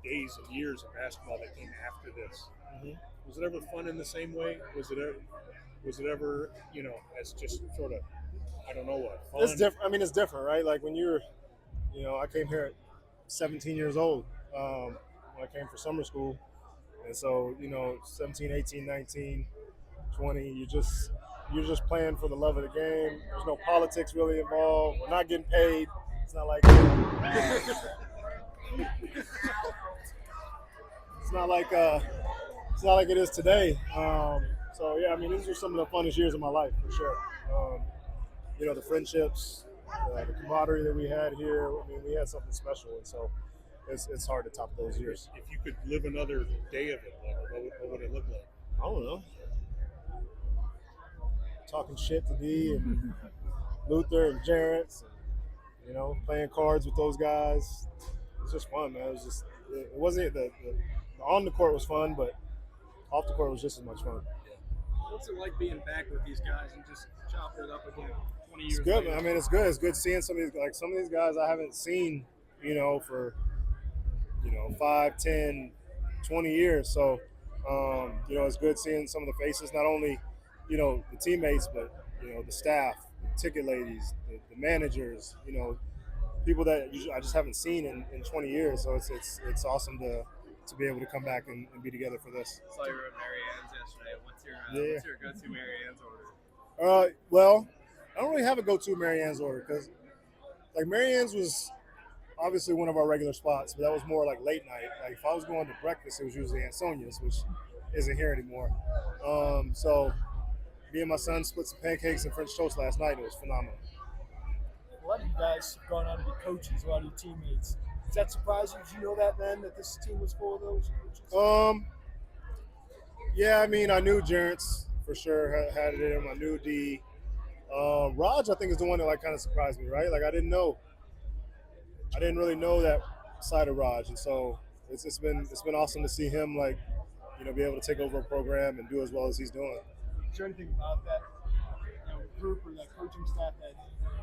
days and years of basketball that came after this. Mm-hmm. Was it ever fun in the same way? Was it ever as just sort of, I don't know what, fun? It's different. I mean, it's different, right? Like when you're, I came here at 17 years old when I came for summer school. And so, 17, 18, 19, 20, you're just playing for the love of the game. There's no politics really involved. We're not getting paid. It's not like it's not like it is today. So yeah, I mean, these are some of the funnest years of my life for sure. The friendships, the camaraderie that we had here. I mean, we had something special, and so it's hard to top those years. If you could live another day of it, what would it look like? I don't know. Talking shit to D and Luther and Jarrett, and, playing cards with those guys. It's just fun, man. It wasn't the on the court was fun, but off the court was just as much fun. What's it like being back with these guys and just chopping it up again 20 years It's good, later? man. I mean, it's good. It's good seeing some of these guys I haven't seen, for 5, 10, 20 years. So, it's good seeing some of the faces, not only, the teammates, but, the staff, the ticket ladies, the managers, people that I just haven't seen in 20 years. So it's awesome to be able to come back and be together for this. I saw you were at Mary Ann's yesterday. What's your go-to Mary Ann's order? Well, I don't really have a go-to Mary Ann's order because, like, Mary Ann's was obviously one of our regular spots, but that was more like late night. Like if I was going to breakfast, it was usually Aunt Sonia's, which isn't here anymore. So me and my son split some pancakes and French toast last night. It was phenomenal. A lot of you guys have gone on to be coaches, a lot of your teammates. Does that surprise you? Did you know that then, that this team was full of those coaches? Yeah, I mean, I knew Jarrett's for sure had it in him. I knew D. Raj, I think, is the one that kind of surprised me, right? Like I didn't really know that side of Raj, and so it's been awesome to see him be able to take over a program and do as well as he's doing. Is there anything about that group or that coaching staff that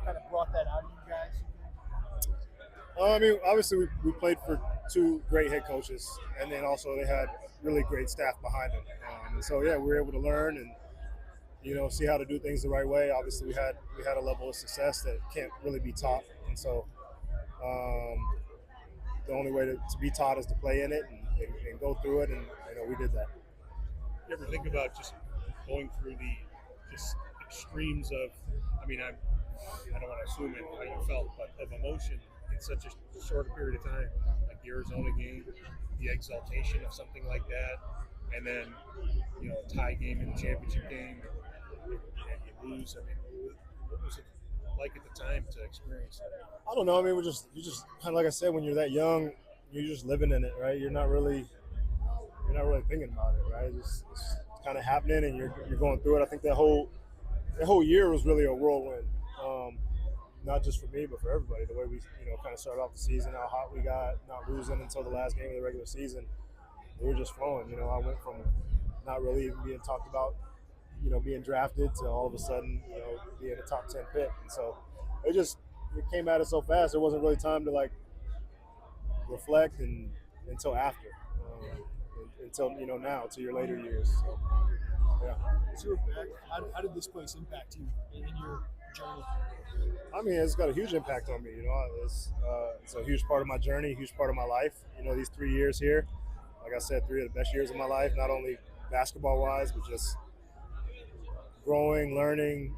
kind of brought that out of you guys? I mean, obviously we played for two great head coaches, and then also they had really great staff behind them. And so yeah, we were able to learn and see how to do things the right way. Obviously, we had a level of success that can't really be taught, and so the only way to be taught is to play in it and go through it, and we did that. You ever think about just going through the just extremes of, I mean, I don't want to assume it how you felt, but of emotion in such a short period of time, like the Arizona game, the exaltation of something like that, and then a tie game in the championship game, and you lose. I mean, what was it like at the time to experience that? I don't know. I mean, you just kind of, like I said, when you're that young, you're just living in it, right? You're not really thinking about it, right? It's kind of happening, and you're going through it. I think that whole year was really a whirlwind, not just for me, but for everybody. The way we kind of started off the season, how hot we got, not losing until the last game of the regular season. We were just flowing. I went from not really even being talked about, being drafted to all of a sudden, being a top 10 pick, and so it came at us so fast. There wasn't really time to reflect until after, until now, to your later years. So, yeah. As you were back, how did this place impact you in your journey? I mean, it's got a huge impact on me. It's a huge part of my journey, huge part of my life. These 3 years here, like I said, 3 of the best years of my life, not only basketball-wise, but just growing, learning,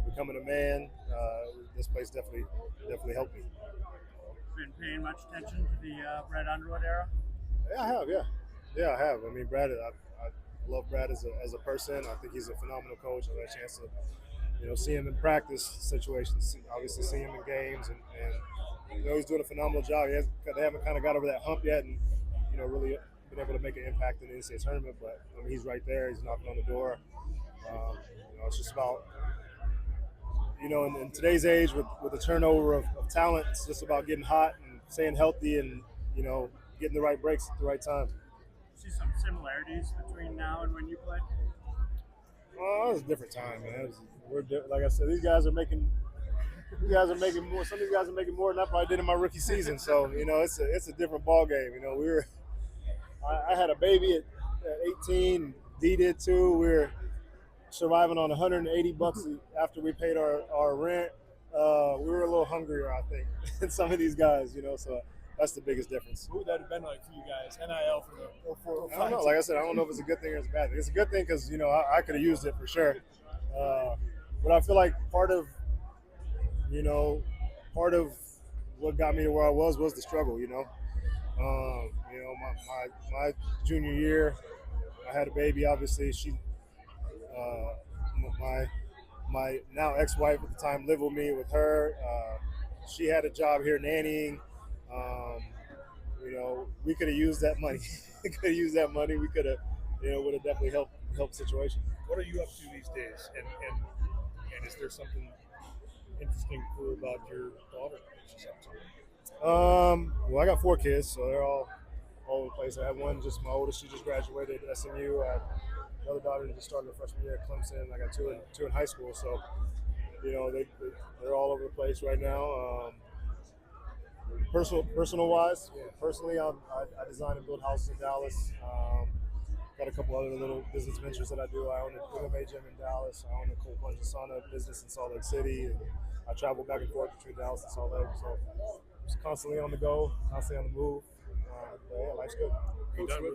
becoming a man. This place definitely helped me. Been paying much attention to the Brad Underwood era? Yeah, I have. Yeah, I have. I mean, Brad, I love Brad as a person. I think he's a phenomenal coach. I've had a chance to, see him in practice situations, obviously see him in games, and he's doing a phenomenal job. They haven't kind of got over that hump yet, and really been able to make an impact in the NCAA tournament. But I mean, he's right there. He's knocking on the door. It's just about, in today's age with the turnover of talent, it's just about getting hot and staying healthy and, getting the right breaks at the right time. See some similarities between now and when you played? Well, it was a different time, man. Like I said, these guys are making you guys are making more. Some of you guys are making more than I probably did in my rookie season. So it's a different ball game. I had a baby at 18. Dee did too. We were surviving on $180 after we paid our rent. We were a little hungrier, I think, than some of these guys. So that's the biggest difference. What would that have been like for you guys? NIL for the 04, 05 I don't know. Like I said, I don't know if it's a good thing or it's a bad thing. It's a good thing because I could have used it for sure. But I feel like part of what got me to where I was the struggle. My junior year, I had a baby. Obviously, my now ex-wife at the time lived with me. With her, she had a job here nannying. We could have used that money. We could have used that money. We could have, would have definitely helped the situation. What are you up to these days? And is there something interesting, cool about your daughter that she's up to? Well, I got 4 kids, so they're all over the place. I have one, just my oldest. She just graduated at SMU. I have another daughter that just started her freshman year at Clemson. I got two in high school, so they're all over the place right now. Personal wise, personally, I design and build houses in Dallas. Got a couple other little business ventures that I do. I own an MMA gym in Dallas. I own a cold plunge and sauna business in Salt Lake City. And I travel back and forth between Dallas and Salt Lake. So just constantly on the go, constantly on the move. But yeah, life's good. Are you done with